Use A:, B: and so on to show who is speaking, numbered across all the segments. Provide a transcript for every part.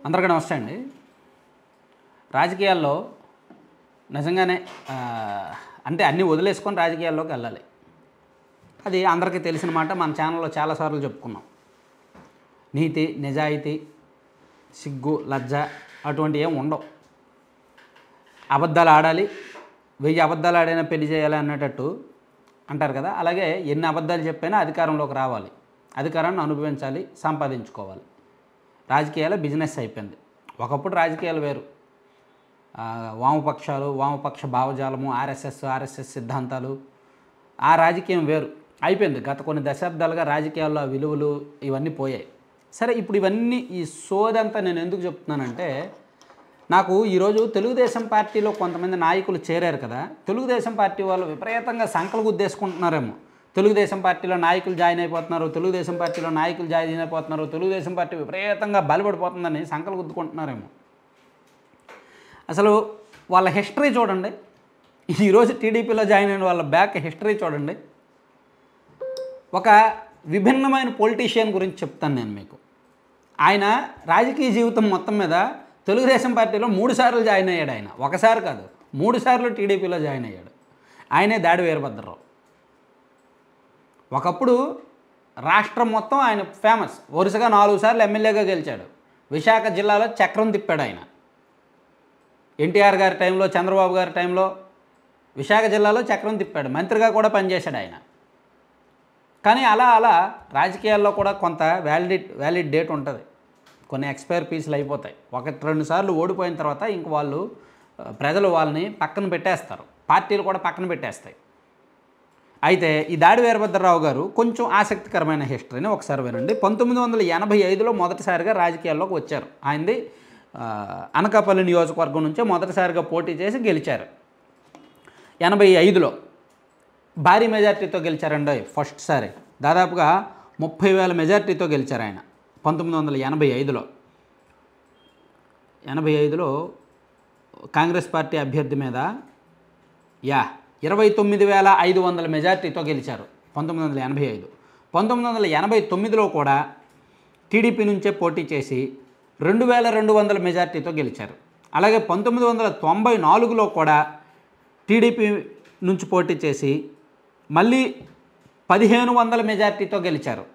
A: అందరికీ నమస్తే అండి. రాజకీయాల్లో నిజంగానే అంటే అన్నీ వదిలేసుకొని రాజకీయాల్లోకి వెళ్ళాలి. అది అందరికీ తెలిసిన మాట. మన ఛానల్లో చాలాసార్లు చెప్పుకున్నాం. నీతి, నిజాయితీ, సిగ్గు, లజ్జ అటువంటివి ఏమి ఉండవు. అబద్ధాలు ఆడాలి, 1000 అబద్ధాలు ఆడైనా పెళ్లి చేయాలి అన్నట్టు అంటారు కదా. అలాగే ఎన్ని అబద్ధాలు చెప్పైనా అధికారంలోకి రావాలి, అధికారాన్ని అనుభవించాలి, సంపాదించుకోవాలి. రాజకీయాలు బిజినెస్ అయిపోయింది. ఒకప్పుడు రాజకీయాలు వేరు. వామపక్షాలు, వామపక్ష భావజాలము, ఆర్ఎస్ఎస్ సిద్ధాంతాలు, ఆ రాజకీయం వేరు అయిపోయింది. గత కొన్ని దశాబ్దాలుగా రాజకీయాల్లో ఆ విలువలు ఇవన్నీ పోయాయి. సరే, ఇప్పుడు ఇవన్నీ ఈ సోదంతా నేను ఎందుకు చెప్తున్నానంటే, నాకు ఈరోజు తెలుగుదేశం పార్టీలో కొంతమంది నాయకులు చేరారు కదా. తెలుగుదేశం పార్టీ వాళ్ళు విపరీతంగా సంకలు గుద్దేసుకుంటున్నారేమో. తెలుగుదేశం పార్టీలో నాయకులు జాయిన్ అయిపోతున్నారు, తెలుగుదేశం పార్టీలో నాయకులు జాయిన్ అయిపోతున్నారు, తెలుగుదేశం పార్టీ విపరీతంగా బలపడిపోతుందని సంకలు గుద్దుకుంటున్నారేమో. అసలు వాళ్ళ హిస్టరీ చూడండి. ఈరోజు టీడీపీలో జాయిన్ అయిన వాళ్ళ బ్యాక్ హిస్టరీ చూడండి. ఒక విభిన్నమైన పొలిటీషియన్ గురించి చెప్తాను నేను మీకు. ఆయన రాజకీయ జీవితం మొత్తం మీద తెలుగుదేశం పార్టీలో 3 సార్లు జాయిన్ అయ్యాడు. ఆయన ఒకసారి కాదు, 3 సార్లు టీడీపీలో జాయిన్ అయ్యాడు. ఆయనే దాడి వీరభద్రరావు. ఒకప్పుడు రాష్ట్రం మొత్తం ఆయన ఫేమస్. వరుసగా 4 సార్లు ఎమ్మెల్యేగా గెలిచాడు. విశాఖ జిల్లాలో చక్రం తిప్పాడు ఆయన. ఎన్టీఆర్ గారి టైంలో, చంద్రబాబు గారి టైంలో విశాఖ జిల్లాలో చక్రం తిప్పాడు. మంత్రిగా కూడా పనిచేశాడు ఆయన. కానీ అలా రాజకీయాల్లో కూడా కొంత వ్యాలిడ్ డేట్ ఉంటుంది. కొన్ని ఎక్స్పైర్ పీసులు అయిపోతాయి. 1-2 సార్లు ఓడిపోయిన తర్వాత ఇంక వాళ్ళు ప్రజలు వాళ్ళని పక్కన పెట్టేస్తారు, పార్టీలు కూడా పక్కన పెట్టేస్తాయి. అయితే ఈ దాడి వీరభద్రరావు గారు కొంచెం ఆసక్తికరమైన హిస్టరీని ఒకసారి వినండి. 1985లో మొదటిసారిగా రాజకీయాల్లోకి వచ్చారు. ఆయనది అనకాపల్లి నియోజకవర్గం నుంచే మొదటిసారిగా పోటీ చేసి గెలిచారు. 85లో భారీ మెజార్టీతో గెలిచారండి. ఫస్ట్ సారి దాదాపుగా 30,000 మెజార్టీతో గెలిచారు ఆయన 1985లో. 85లో కాంగ్రెస్ పార్టీ అభ్యర్థి మీద 29,500 మెజార్టీతో గెలిచారు 1985. 1989లో కూడా టీడీపీ నుంచే పోటీ చేసి 2,200 మెజార్టీతో గెలిచారు. అలాగే 1994లో కూడా టీడీపీ నుంచి పోటీ చేసి మళ్ళీ 1,500 మెజార్టీతో గెలిచారు.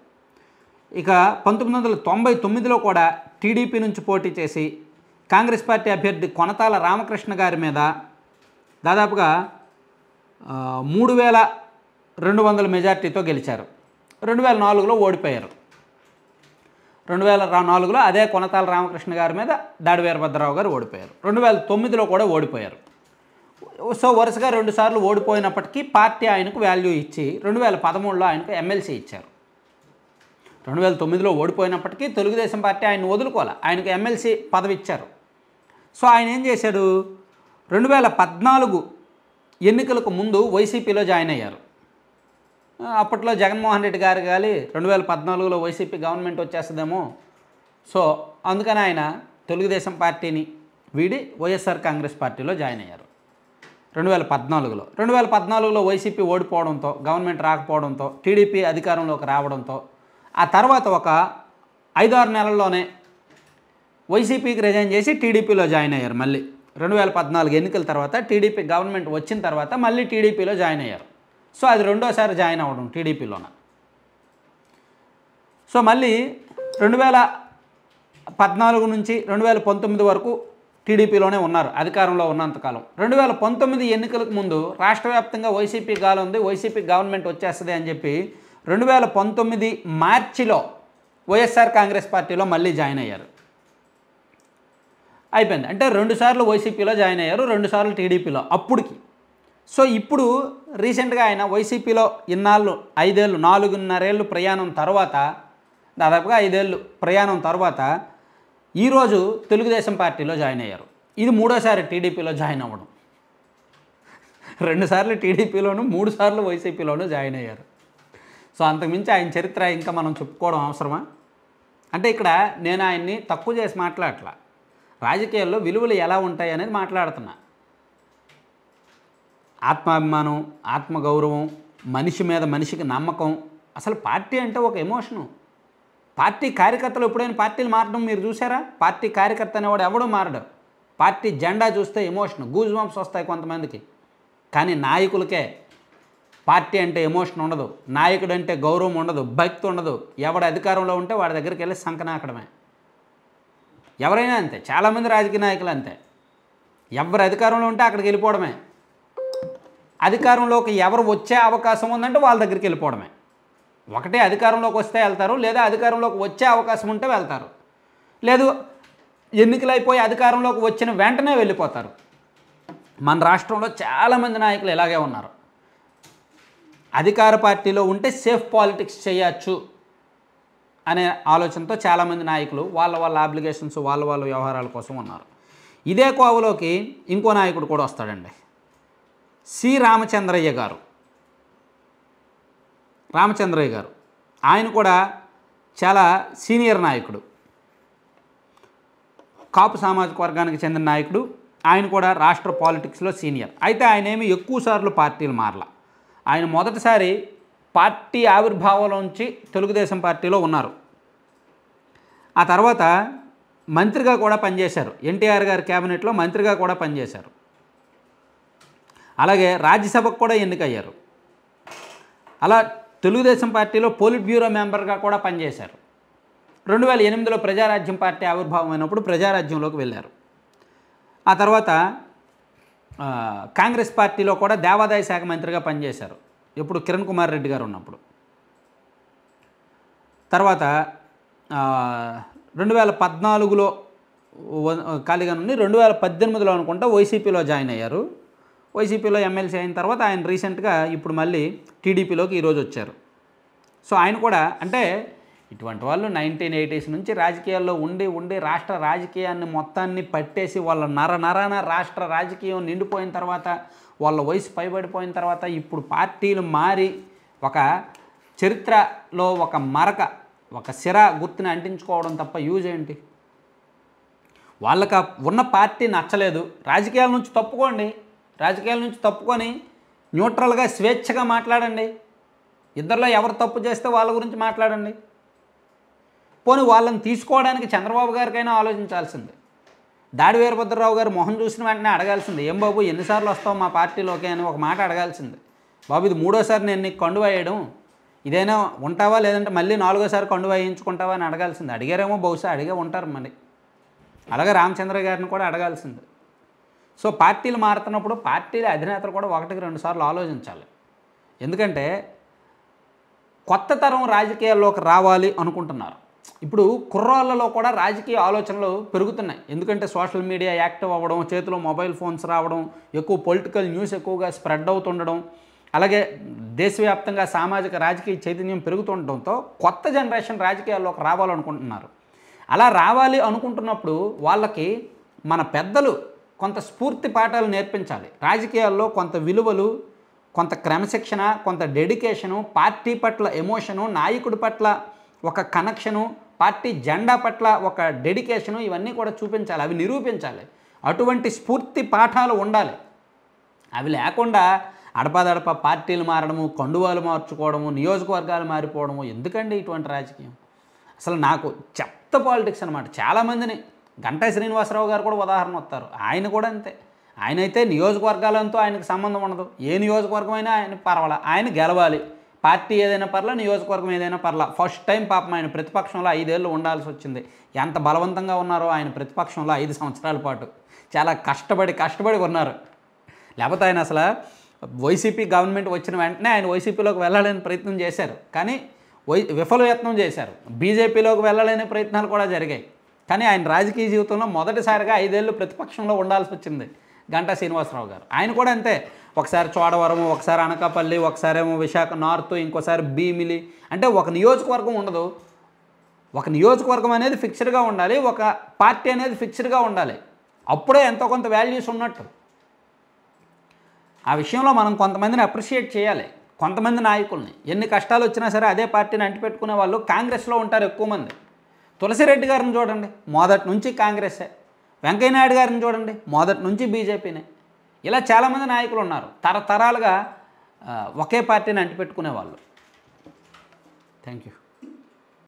A: ఇక 1999లో కూడా టీడీపీ నుంచి పోటీ చేసి కాంగ్రెస్ పార్టీ అభ్యర్థి కొనతాల రామకృష్ణ గారి మీద దాదాపుగా 3,200 మెజార్టీతో గెలిచారు. 2004లో ఓడిపోయారు. 2004లో అదే కొనతాల రామకృష్ణ గారి మీద దాడి వీరభద్రరావు గారు ఓడిపోయారు. 2009లో కూడా ఓడిపోయారు. సో వరుసగా 2 సార్లు ఓడిపోయినప్పటికీ పార్టీ ఆయనకు వాల్యూ ఇచ్చి 2013లో ఆయనకు ఎమ్మెల్సీ ఇచ్చారు. 2009లో ఓడిపోయినప్పటికీ తెలుగుదేశం పార్టీ ఆయన వదులుకోవాలి, ఆయనకు ఎమ్మెల్సీ పదవి ఇచ్చారు. సో ఆయన ఏం చేశాడు, 2014 ఎన్నికలకు ముందు వైసీపీలో జాయిన్ అయ్యారు. అప్పట్లో జగన్మోహన్ రెడ్డి గారు కానీ 2014లో వైసీపీ గవర్నమెంట్ వచ్చేస్తుందేమో, సో అందుకని ఆయన తెలుగుదేశం పార్టీని వీడి వైఎస్ఆర్ కాంగ్రెస్ పార్టీలో జాయిన్ అయ్యారు 2014లో. 2014లో వైసీపీ ఓడిపోవడంతో, గవర్నమెంట్ రాకపోవడంతో, టీడీపీ అధికారంలోకి రావడంతో ఆ తర్వాత ఒక 5-6 నెలల్లోనే వైసీపీకి రిజైన్ చేసి టీడీపీలో జాయిన్ అయ్యారు. మళ్ళీ 2014 ఎన్నికల తర్వాత టీడీపీ గవర్నమెంట్ వచ్చిన తర్వాత మళ్ళీ టీడీపీలో జాయిన్ అయ్యారు. సో అది 2వ సారి జాయిన్ అవ్వడం టీడీపీలోన. సో మళ్ళీ 2014 నుంచి 2019 వరకు టీడీపీలోనే ఉన్నారు అధికారంలో ఉన్నంతకాలం. 2019 ఎన్నికలకు ముందు రాష్ట్ర వ్యాప్తంగా వైసీపీ గాలి ఉంది, వైసీపీ గవర్నమెంట్ వచ్చేస్తుంది అని చెప్పి 2019 మార్చిలో వైఎస్ఆర్ కాంగ్రెస్ పార్టీలో మళ్ళీ జాయిన్ అయ్యారు. అయిపోయింది. అంటే 2 సార్లు వైసీపీలో జాయిన్ అయ్యారు, 2 సార్లు టీడీపీలో అప్పుడుకి. సో ఇప్పుడు రీసెంట్గా ఆయన వైసీపీలో ఇన్నాళ్ళు 5 ఏళ్ళు, 4.5 ఏళ్ళు ప్రయాణం తర్వాత, దాదాపుగా 5 ఏళ్ళు ప్రయాణం తర్వాత ఈరోజు తెలుగుదేశం పార్టీలో జాయిన్ అయ్యారు. ఇది 3వ సారి టీడీపీలో జాయిన్ అవ్వడం. 2 సార్లు టీడీపీలోను, 3 సార్లు వైసీపీలోనూ జాయిన్ అయ్యారు. సో అంతకుమించి ఆయన చరిత్ర ఇంకా మనం చెప్పుకోవడం అవసరమా? అంటే ఇక్కడ నేను ఆయన్ని తక్కువ చేసి మాట్లాడట్లా, రాజకీయాల్లో విలువలు ఎలా ఉంటాయి అనేది మాట్లాడుతున్నా. ఆత్మాభిమానం, ఆత్మగౌరవం, మనిషి మీద మనిషికి నమ్మకం. అసలు పార్టీ అంటే ఒక ఎమోషను. పార్టీ కార్యకర్తలు ఎప్పుడైనా పార్టీలు మారడం మీరు చూసారా? పార్టీ కార్యకర్త అనేవాడు ఎవడూ మారడు. పార్టీ జెండా చూస్తే ఎమోషన్, గూజ్ బంప్స్ వస్తాయి కొంతమందికి. కానీ నాయకులకే పార్టీ అంటే ఎమోషన్ ఉండదు, నాయకుడు అంటే గౌరవం ఉండదు, భక్తి ఉండదు. ఎవడు అధికారంలో ఉంటే వాడి దగ్గరికి వెళ్ళి సంకనాకడమే. ఎవరైనా అంతే, చాలామంది రాజకీయ నాయకులు అంతే. ఎవరు అధికారంలో ఉంటే అక్కడికి వెళ్ళిపోవడమే. అధికారంలోకి ఎవరు వచ్చే అవకాశం ఉందంటే వాళ్ళ దగ్గరికి వెళ్ళిపోవడమే. ఒకటే అధికారంలోకి వస్తే వెళ్తారు, లేదా అధికారంలోకి వచ్చే అవకాశం ఉంటే వెళ్తారు, లేదు ఎన్నికలు అయిపోయి అధికారంలోకి వచ్చిన వెంటనే వెళ్ళిపోతారు. మన రాష్ట్రంలో చాలామంది నాయకులు ఇలాగే ఉన్నారు. అధికార పార్టీలో ఉంటే సేఫ్ పాలిటిక్స్ చేయొచ్చు అనే ఆలోచనతో చాలామంది నాయకులు వాళ్ళ అప్లికేషన్స్ వాళ్ళ వ్యవహారాల కోసం ఉన్నారు. ఇదే కోవలోకి ఇంకో నాయకుడు కూడా వస్తాడండి, సి రామచంద్రయ్య గారు. రామచంద్రయ్య గారు ఆయన కూడా చాలా సీనియర్ నాయకుడు, కాపు సామాజిక వర్గానికి చెందిన నాయకుడు. ఆయన కూడా రాష్ట్ర పాలిటిక్స్లో సీనియర్. అయితే ఆయన ఏమి ఎక్కువసార్లు పార్టీలు మారల. ఆయన మొదటిసారి పార్టీ ఆవిర్భావంలోంచి తెలుగుదేశం పార్టీలో ఉన్నారు. ఆ తర్వాత మంత్రిగా కూడా పనిచేశారు, ఎన్టీఆర్ గారి క్యాబినెట్లో మంత్రిగా కూడా పనిచేశారు. అలాగే రాజ్యసభకు కూడా ఎన్నికయ్యారు. అలా తెలుగుదేశం పార్టీలో పోలిట్ బ్యూరో మెంబర్గా కూడా పనిచేశారు. 2008లో ప్రజారాజ్యం పార్టీ ఆవిర్భావం అయినప్పుడు ప్రజారాజ్యంలోకి వెళ్ళారు. ఆ తర్వాత కాంగ్రెస్ పార్టీలో కూడా దేవాదాయ శాఖ మంత్రిగా పనిచేశారు, ఇప్పుడు కిరణ్ కుమార్ రెడ్డి గారు ఉన్నప్పుడు. తర్వాత 2014లో ఖాళీగా నుండి 2018లో అనుకుంటా వైసీపీలో జాయిన్ అయ్యారు. వైసీపీలో ఎమ్మెల్సీ అయిన తర్వాత ఆయన రీసెంట్గా ఇప్పుడు మళ్ళీ టీడీపీలోకి ఈరోజు వచ్చారు. సో ఆయన కూడా అంటే ఇటువంటి వాళ్ళు 1980s నుంచి రాజకీయాల్లో ఉండి రాష్ట్ర రాజకీయాన్ని మొత్తాన్ని పట్టేసి వాళ్ళ నరాన రాష్ట్ర రాజకీయం నిండిపోయిన తర్వాత, వాళ్ళ వయసు పైబడిపోయిన తర్వాత ఇప్పుడు పార్టీలు మారి ఒక చరిత్రలో ఒక మరక, ఒక సిర గుర్తుని అంటించుకోవడం తప్ప యూజ్ ఏంటి? వాళ్ళకి ఉన్న పార్టీ నచ్చలేదు, రాజకీయాల నుంచి తప్పుకోండి. రాజకీయాల నుంచి తప్పుకొని న్యూట్రల్గా స్వేచ్ఛగా మాట్లాడండి. ఇద్దరిలో ఎవరు తప్పు చేస్తే వాళ్ళ గురించి మాట్లాడండి. పోనీ వాళ్ళని తీసుకోవడానికి చంద్రబాబు గారికైనా ఆలోచించాల్సింది. దాడి వీరభద్రరావు గారు మొహం చూసిన వెంటనే అడగాల్సింది, ఏం బాబు ఎన్నిసార్లు వస్తావు మా పార్టీలోకి అని ఒక మాట అడగాల్సింది. బాబు ఇది 3వసారి నేను నీకు కండువా వేయడం, ఇదైనా ఉంటావా లేదంటే మళ్ళీ 4వసారి కండువా వేయించుకుంటావా అని అడగాల్సింది. అడిగారేమో, బహుశా అడిగే ఉంటారు మరి. అలాగే రామచంద్ర గారిని కూడా అడగాల్సింది. సో పార్టీలు మారుతున్నప్పుడు పార్టీల అధినేతలు కూడా 1-2 సార్లు ఆలోచించాలి. ఎందుకంటే కొత్త తరం రాజకీయాల్లోకి రావాలి అనుకుంటున్నారు. ఇప్పుడు కుర్రాళ్ళలో కూడా రాజకీయ ఆలోచనలు పెరుగుతున్నాయి. ఎందుకంటే సోషల్ మీడియా యాక్టివ్ అవ్వడం, చేతిలో మొబైల్ ఫోన్స్ రావడం, ఎక్కువ పొలిటికల్ న్యూస్ ఎక్కువగా స్ప్రెడ్ అవుతుండడం, అలాగే దేశవ్యాప్తంగా సామాజిక రాజకీయ చైతన్యం పెరుగుతుండడంతో కొత్త జనరేషన్ రాజకీయాల్లోకి రావాలనుకుంటున్నారు. అలా రావాలి అనుకుంటున్నప్పుడు వాళ్ళకి మన పెద్దలు కొంత స్ఫూర్తి పాఠాలు నేర్పించాలి. రాజకీయాల్లో కొంత విలువలు, కొంత క్రమశిక్షణ, కొంత డెడికేషను, పార్టీ పట్ల ఎమోషను, నాయకుడి పట్ల ఒక కనెక్షను, పార్టీ జెండా పట్ల ఒక డెడికేషను, ఇవన్నీ కూడా చూపించాలి, అవి నిరూపించాలి. అటువంటి స్ఫూర్తి పాఠాలు ఉండాలి. అవి లేకుండా అడపాదడప పార్టీలు మారడము, కండువాలు మార్చుకోవడము, నియోజకవర్గాలు మారిపోవడము, ఎందుకండి ఇటువంటి రాజకీయం? అసలు నాకు చెత్త పాలిటిక్స్ అనమాట. చాలామందిని గంటా శ్రీనివాసరావు గారు కూడా ఉదాహరణ వస్తారు. ఆయన కూడా అంతే. ఆయనైతే నియోజకవర్గాలంతో ఆయనకు సంబంధం ఉండదు. ఏ నియోజకవర్గం అయినా ఆయన పర్వాలా, ఆయన గెలవాలి. పార్టీ ఏదైనా పర్లా, నియోజకవర్గం ఏదైనా పర్లా. ఫస్ట్ టైం పాపం ఆయన ప్రతిపక్షంలో 5 ఏళ్ళు ఉండాల్సి వచ్చింది. ఎంత బలవంతంగా ఉన్నారో ఆయన ప్రతిపక్షంలో 5 సంవత్సరాల పాటు. చాలా కష్టపడి ఉన్నారు. లేకపోతే ఆయన అసలు వైసీపీ గవర్నమెంట్ వచ్చిన వెంటనే ఆయన వైసీపీలోకి వెళ్ళాలని ప్రయత్నం చేశారు, కానీ విఫలయత్నం చేశారు. బీజేపీలోకి వెళ్ళాలనే ప్రయత్నాలు కూడా జరిగాయి. కానీ ఆయన రాజకీయ జీవితంలో మొదటిసారిగా 5 ఏళ్ళు ప్రతిపక్షంలో ఉండాల్సి వచ్చింది గంటా శ్రీనివాసరావు గారు. ఆయన కూడా అంతే. ఒకసారి చోడవరము, ఒకసారి అనకాపల్లి, ఒకసారేమో విశాఖ నార్త్, ఇంకోసారి భీమిలి. అంటే ఒక నియోజకవర్గం ఉండదు. ఒక నియోజకవర్గం అనేది ఫిక్స్డ్గా ఉండాలి, ఒక పార్టీ అనేది ఫిక్స్డ్గా ఉండాలి. అప్పుడే ఎంతో కొంత వాల్యూస్ ఉన్నట్టు. ఆ విషయంలో మనం కొంతమందిని అప్రిషియేట్ చేయాలి. కొంతమంది నాయకుల్ని ఎన్ని కష్టాలు వచ్చినా సరే అదే పార్టీని అంటిపెట్టుకునే వాళ్ళు కాంగ్రెస్లో ఉంటారు ఎక్కువ మంది. తులసిరెడ్డి గారిని చూడండి, మొదటి నుంచి కాంగ్రెసే. వెంకయ్యనాయుడు గారిని చూడండి, మొదటి నుంచి బీజేపీనే. ఇలా చాలామంది నాయకులు ఉన్నారు, తరతరాలుగా ఒకే పార్టీని అంటిపెట్టుకునే వాళ్ళు. Thank you.